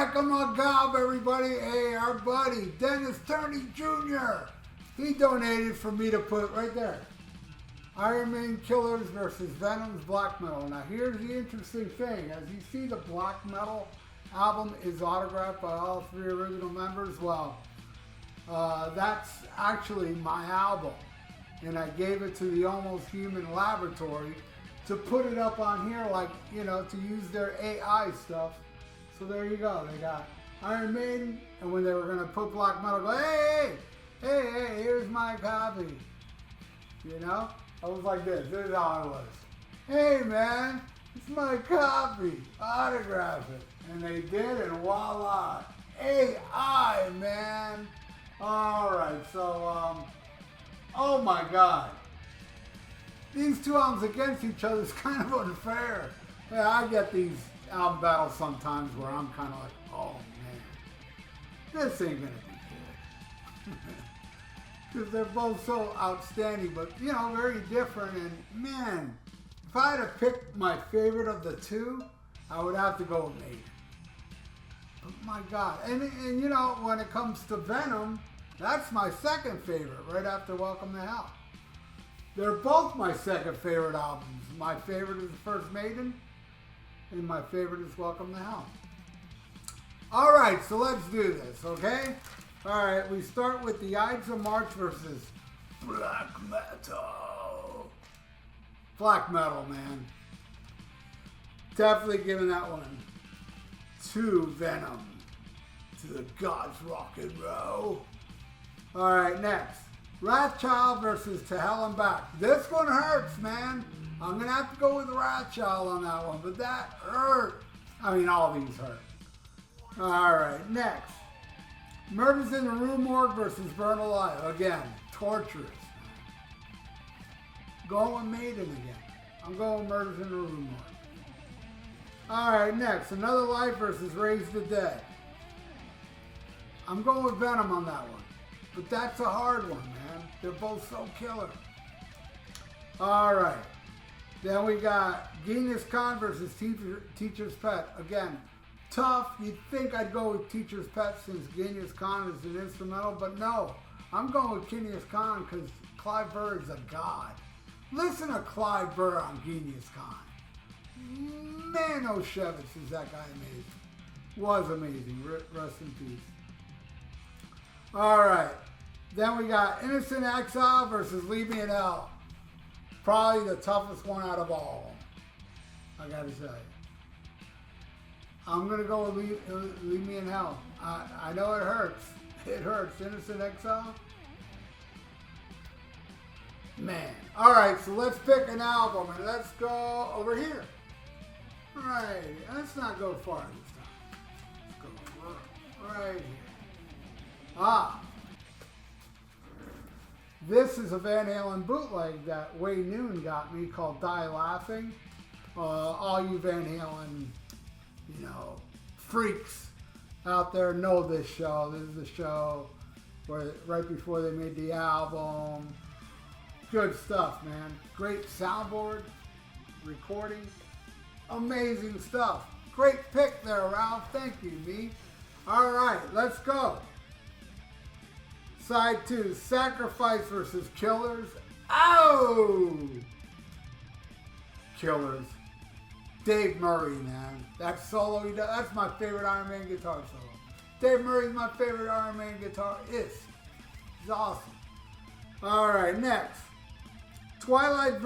Crack 'em a gob, everybody. Hey, our buddy, Dennis Turney Jr. He donated for me to put right there. Iron Maiden Killers versus Venom's Black Metal. Now here's the interesting thing. As you see, the Black Metal album is autographed by all 3 original members. Well, that's actually my album. And I gave it to the Almost Human Laboratory to put it up on here, like, you know, to use their AI stuff. So there you go. They got Iron Maiden, and when they were going to put Black Metal, go, hey, here's my copy. You know? I was like this. This is how I was. Hey, man, it's my copy. Autograph it. And they did, and voila. AI, man. All right, so, oh my God. These 2 albums against each other is kind of unfair. Yeah, I get these album battles sometimes where I'm kind of like, oh man, this ain't gonna be good. Because they're both so outstanding, but you know, very different. And man, if I had to pick my favorite of the 2, I would have to go with Maiden. But my God, and you know, when it comes to Venom, that's my second favorite, right after Welcome to Hell. They're both my second favorite albums. My favorite is the first Maiden, and my favorite is Welcome to Hell. All right, so let's do this, okay? All right, we start with the Ides of March versus Black Metal. Black Metal, man. Definitely giving that one to Venom, to the gods rock and roll. All right, next. Wrathchild versus To Hell and Back. This one hurts, man. I'm going to have to go with Wrathchild on that one, but that hurt. I mean, all these hurt. All right, next. Murders in the Rue Morgue versus Burn Alive. Again, torturous. Going with Maiden again. I'm going with Murders in the Rue Morgue. All right, next. Another Life versus Raise the Dead. I'm going with Venom on that one. But that's a hard one, man. They're both so killer. All right. Then we got Genghis Khan versus Teacher's Pet. Again, tough. You'd think I'd go with Teacher's Pet since Genghis Khan is an instrumental, but no. I'm going with Genghis Khan because Clive Burr is a god. Listen to Clive Burr on Genghis Khan. Man, O'Shevitz is that guy amazing. Was amazing. Rest in peace. All right. Then we got Innocent Exile versus Leave Me in Hell. Probably the toughest one out of all of them, I gotta say. I'm gonna go with Leave Me in Hell. I know it hurts. It hurts. Innocent Exile. Man. All right, so let's pick an album and let's go over here. All right, let's not go far this time. Let's go right here. This is a Van Halen bootleg that Wayne Noon got me called Die Laughing. All you Van Halen, you know, freaks out there know this show. This is the show where right before they made the album. Good stuff, man. Great soundboard, recording, amazing stuff. Great pick there, Ralph. Thank you, me. All right, let's go. Side 2, Sacrifice versus Killers. Oh! Killers. Dave Murray, man. That solo he does, that's my favorite Iron Man guitar solo. Dave Murray's my favorite Iron Man guitarist. He's awesome. All right, next. Twilight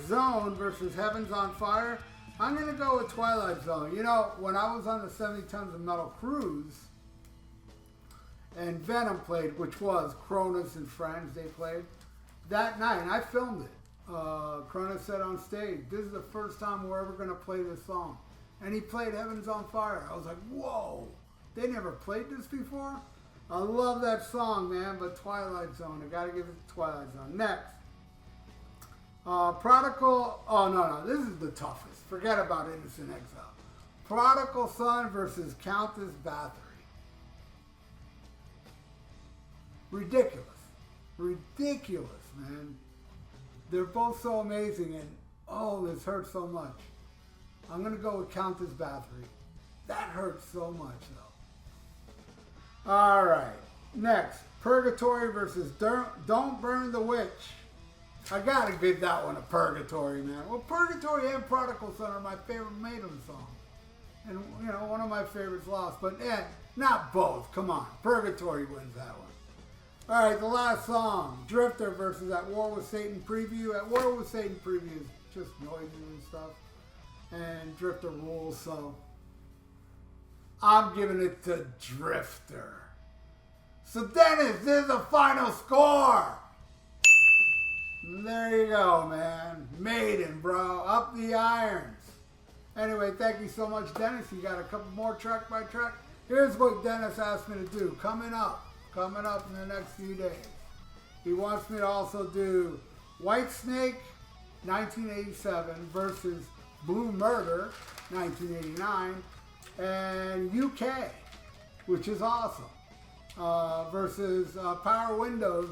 Zone versus Heaven's on Fire. I'm going to go with Twilight Zone. You know, when I was on the 70 Tons of Metal cruise, and Venom played, which was Cronus and Friends, they played that night, and I filmed it. Cronus said on stage, this is the first time we're ever going to play this song. And he played Heaven's on Fire. I was like, whoa, they never played this before? I love that song, man, but Twilight Zone, I got to give it to Twilight Zone. Next, Prodigal, oh no, this is the toughest. Forget about Innocent Exile. Prodigal Son versus Countess Bathory. Ridiculous, man. They're both so amazing, and oh, this hurts so much. I'm gonna go with Countess Bathory. That hurts so much though. All right, next, Purgatory versus Don't Burn the Witch. I gotta give that one a Purgatory, man. Well, Purgatory and Prodigal Son are my favorite Maiden songs. And, you know, one of my favorites lost. But, not both. Come on. Purgatory wins that one. All right, the last song. Drifter versus At War with Satan preview. At War with Satan preview is just noises and stuff. And Drifter rules, so I'm giving it to Drifter. So, Dennis, this is the final score. There you go, man. Maiden, bro. Up the irons. Anyway, thank you so much, Dennis. You got a couple more track by track. Here's what Dennis asked me to do. Coming up in the next few days. He wants me to also do Whitesnake, 1987 versus Blue Murder, 1989, and UK, which is awesome, versus Power Windows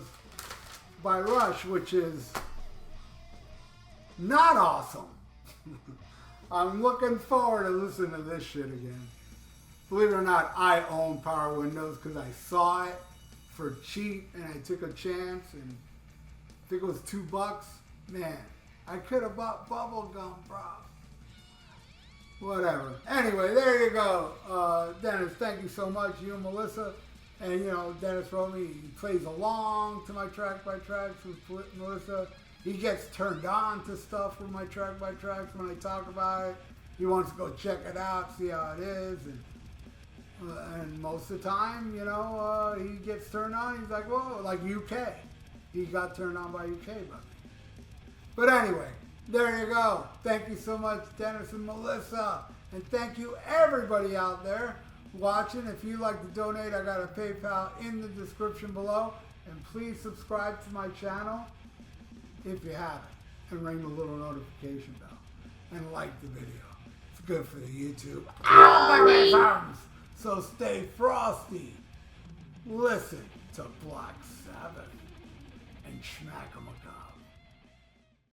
by Rush, which is not awesome. I'm looking forward to listening to this shit again. Believe it or not, I own Power Windows because I saw it for cheap and I took a chance, and I think it was $2. Man, I could have bought bubble gum, bro. Whatever. Anyway, there you go. Dennis, thank you so much. You and Melissa. And, you know, Dennis wrote me, he plays along to my track by tracks with Melissa. He gets turned on to stuff with my track by tracks when I talk about it. He wants to go check it out, see how it is. And most of the time, you know, he gets turned on. He's like, whoa, like UK. He got turned on by UK, but anyway, there you go. Thank you so much, Dennis and Melissa. And thank you, everybody out there watching. If you'd like to donate, I got a PayPal in the description below. And please subscribe to my channel if you haven't. And ring the little notification bell. And like the video. It's good for the YouTube algorithms. So stay frosty. Listen to Black Sabbath and Schmack 'em a